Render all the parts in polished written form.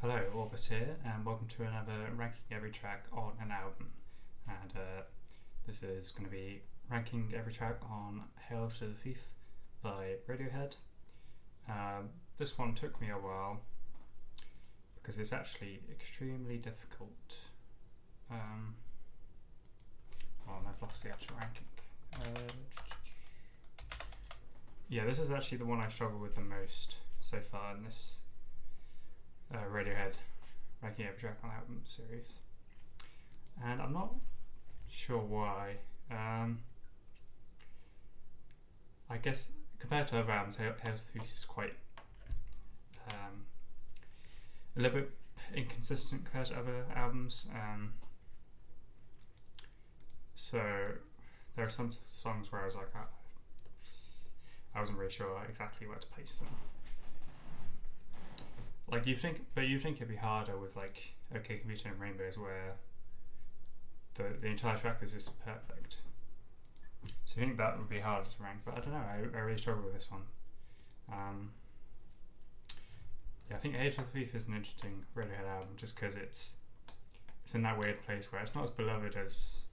Hello, Orbis here, and welcome to another ranking every track on an album. And this is going to be ranking every track on Hail to the Thief by Radiohead. This one took me a while because it's actually extremely difficult. I've lost the actual ranking. Yeah, this is actually the one I struggled with the most so far in this Radiohead ranking every track on the album series, and I'm not sure why. I guess compared to other albums, Hail to the Thief is quite a little bit inconsistent compared to other albums. So there are some songs where I was like, I wasn't really sure exactly where to place them. Like you think it'd be harder with like OK Computer and Rainbows, where the entire track is just perfect. So I think that would be harder to rank, but I don't know. I really struggle with this one. I think Hail to the Thief is an interesting Radiohead album just because it's in that weird place where it's not as beloved as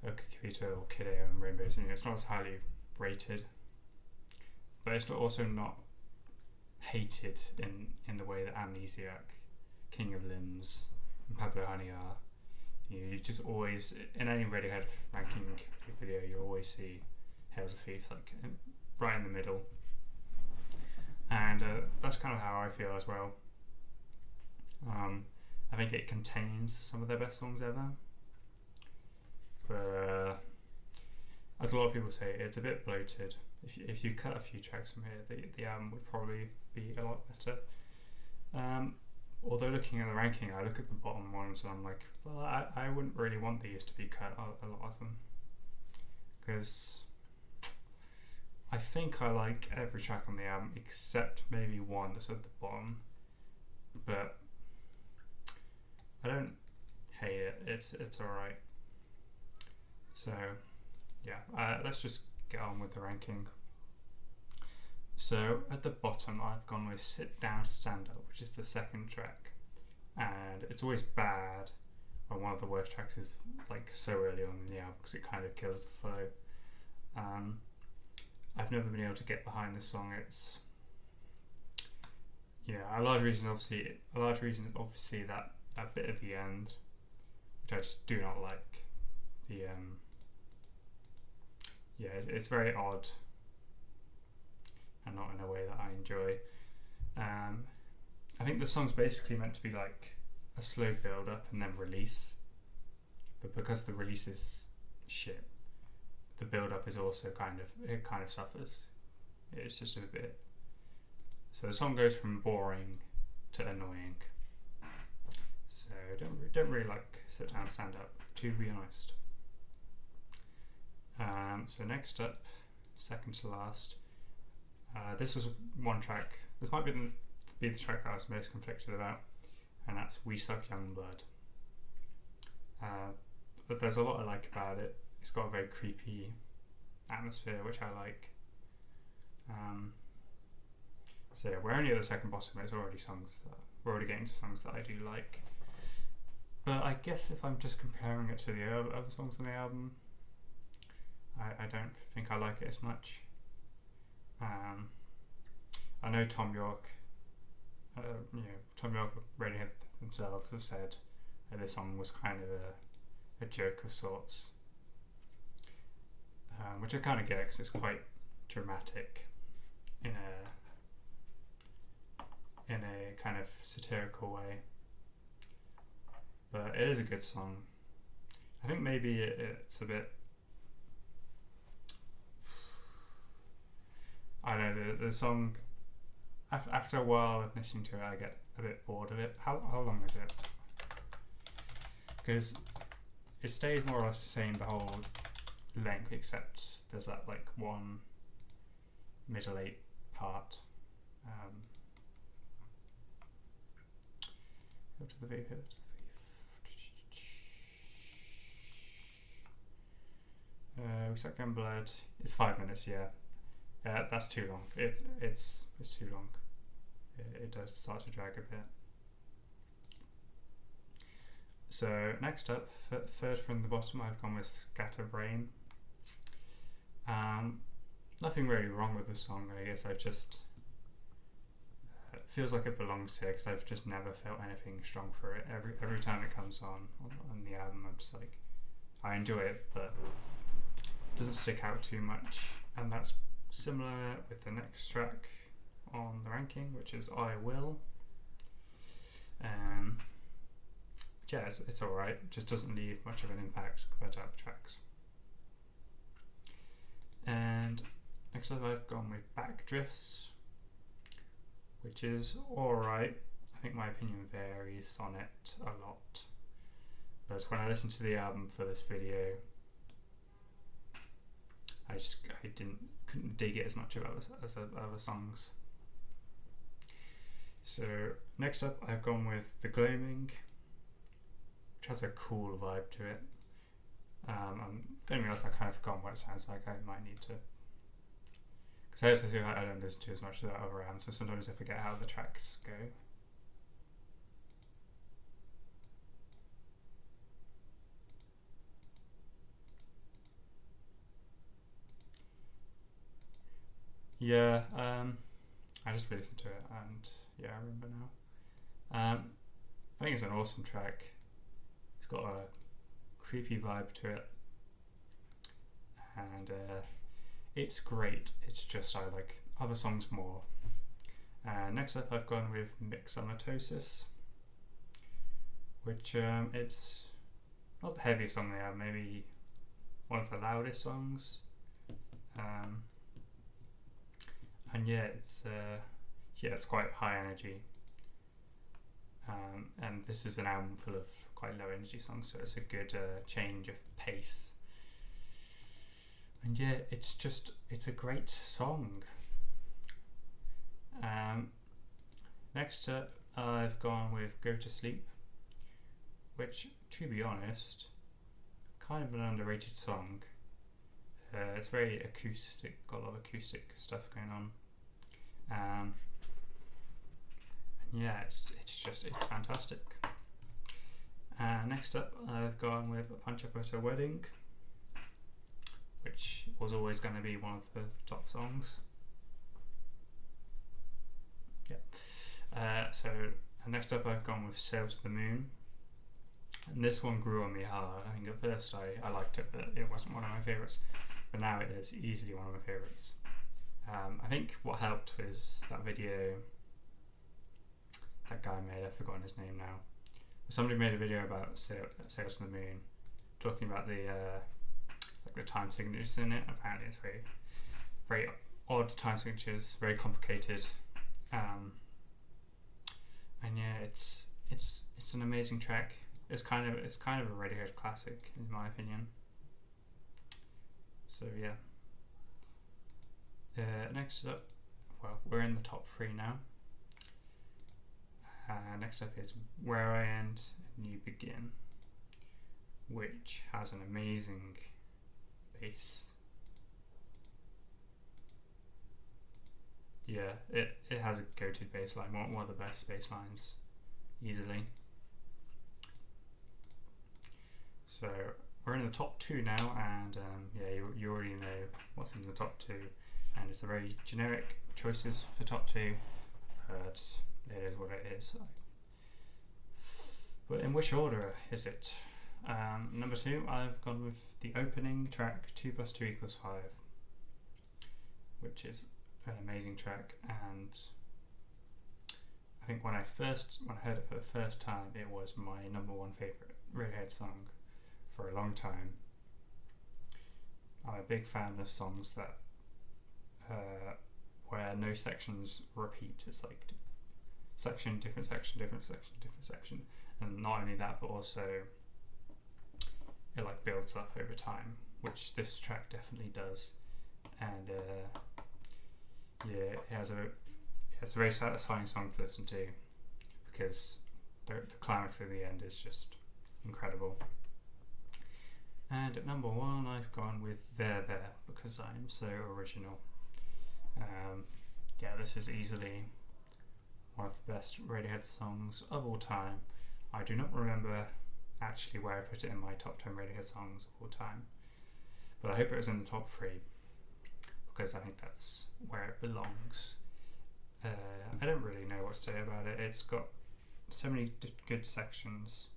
OK Computer or Kiddo and Rainbows. It's not as highly rated, but it's also not hated in the way that Amnesiac, King of Limbs, and Pablo Honey are. You just always, in any Radiohead ranking video, you always see Hail to the Thief like right in the middle, and that's kind of how I feel as well. I think it contains some of their best songs ever, but as a lot of people say, it's a bit bloated. If you cut a few tracks from here, the album would probably be a lot better. Although looking at the ranking, I look at the bottom ones and I'm like, well, I wouldn't really want these to be cut, a lot of them, because I think I like every track on the album except maybe one that's at the bottom, but I don't hate it. It's alright. So yeah, let's just get on with the ranking. So at the bottom, I've gone with Sit Down, Stand Up, which is the second track, and it's always bad when one of the worst tracks is like so early on in the album because it kind of kills the flow. I've never been able to get behind this song. It's a large reason is obviously that bit at the end, which I just do not like. It's very odd and not in a way that I enjoy. I think the song's basically meant to be like a slow build up and then release, but because the release is shit, the build up is also kind of suffers. It's just a bit. So the song goes from boring to annoying. So don't really like Sit Down, Stand Up, to be honest. So next up, second to last, this was one track. This might be the track that I was most conflicted about, and that's We Suck Youngblood. But there's a lot I like about it. It's got a very creepy atmosphere, which I like. So yeah, we're only at the second bottom. We're already getting to songs that I do like. But I guess if I'm just comparing it to the other songs on the album, I don't think I like it as much. I know Tom York, Radiohead themselves have said that this song was kind of a joke of sorts, which I kind of get because it's quite dramatic in a kind of satirical way. But it is a good song. I think maybe it's a bit. I don't know, the song, after a while of listening to it, I get a bit bored of it. How long is it? Because it stays more or less the same the whole length, except there's that like one middle 8 part. Go to the Thief. We Suck Youngblood. It's 5 minutes, yeah. That's too long. It's too long. It does start to drag a bit. So next up, third from the bottom, I've gone with Scatterbrain. Nothing really wrong with the song. I guess I've just it feels like it belongs here because I've just never felt anything strong for it. Every time it comes on the album, I'm just like, I enjoy it, but it doesn't stick out too much. And that's similar with the next track on the ranking, which is I Will. Yeah, it's alright, just doesn't leave much of an impact compared to other tracks. And next up I've gone with Backdrifts, which is alright. I think my opinion varies on it a lot, but when I listened to the album for this video, I couldn't dig it as much as other songs. So next up I've gone with The Gloaming, which has a cool vibe to it. I don't realise I kind of forgotten what it sounds like. I might need to, because I also feel like I don't listen to as much of that other album, so sometimes I forget how the tracks go. Yeah, I just listened to it and yeah, I remember now. I think it's an awesome track. It's got a creepy vibe to it, and it's great. It's just I like other songs more. Next up I've gone with Mixanatosis, which it's not the heaviest song they have, maybe one of the loudest songs. And yeah, it's quite high energy. And this is an album full of quite low energy songs, so it's a good change of pace. And yeah, it's a great song. Next up, I've gone with Go to Sleep, which, to be honest, kind of an underrated song. It's very acoustic, got a lot of acoustic stuff going on. And yeah, it's fantastic. Next up, I've gone with Punch Up at a Wedding, which was always going to be one of the top songs. Yeah. So next up, I've gone with Sail to the Moon, and this one grew on me hard. I think at first I liked it, but it wasn't one of my favourites. But now it is easily one of my favourites. I think what helped was that video that guy made. I've forgotten his name now. Somebody made a video about Sail to the Moon, talking about the time signatures in it. Apparently, it's very, very odd time signatures, very complicated. And yeah, it's an amazing track. It's kind of a Radiohead classic in my opinion. So yeah. Next up, well, we're in the top 3 now. Next up is Where I End and You Begin, which has an amazing bass. Yeah, it has a go-to bass line, one of the best bass lines, easily. So we're in the top 2 now, and yeah, you already know what's in the top 2, and it's a very generic choices for top 2, but it is what it is. But in which order is it? Number 2, I've gone with the opening track, 2 + 2 = 5, which is an amazing track, and I think when I heard it for the first time, it was my number 1 favourite Radiohead song for a long time. I'm a big fan of songs that where no sections repeat. It's like section, different section, different section, different section, and not only that, but also it like builds up over time, which this track definitely does. And yeah, it's a very satisfying song to listen to, because the climax at the end is just incredible. And at number 1, I've gone with There There, because I'm so original. Yeah, this is easily one of the best Radiohead songs of all time. I do not remember actually where I put it in my top 10 Radiohead songs of all time. But I hope it was in the top 3 because I think that's where it belongs. I don't really know what to say about it. It's got so many good sections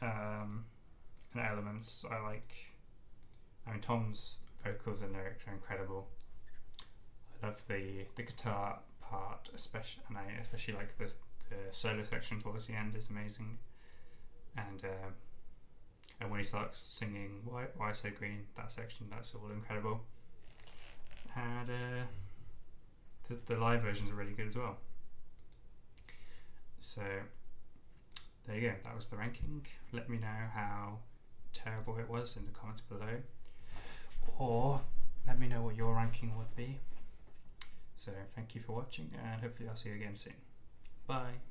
and elements I like. I mean, Tom's vocals and lyrics are incredible. I love the guitar part, especially, and I especially like the solo section towards the end is amazing. And when he starts singing "Why So Green," that section, that's all incredible. And the live versions are really good as well. So there you go, that was the ranking. Let me know how terrible it was in the comments below, or let me know what your ranking would be. So thank you for watching, and hopefully I'll see you again soon. Bye.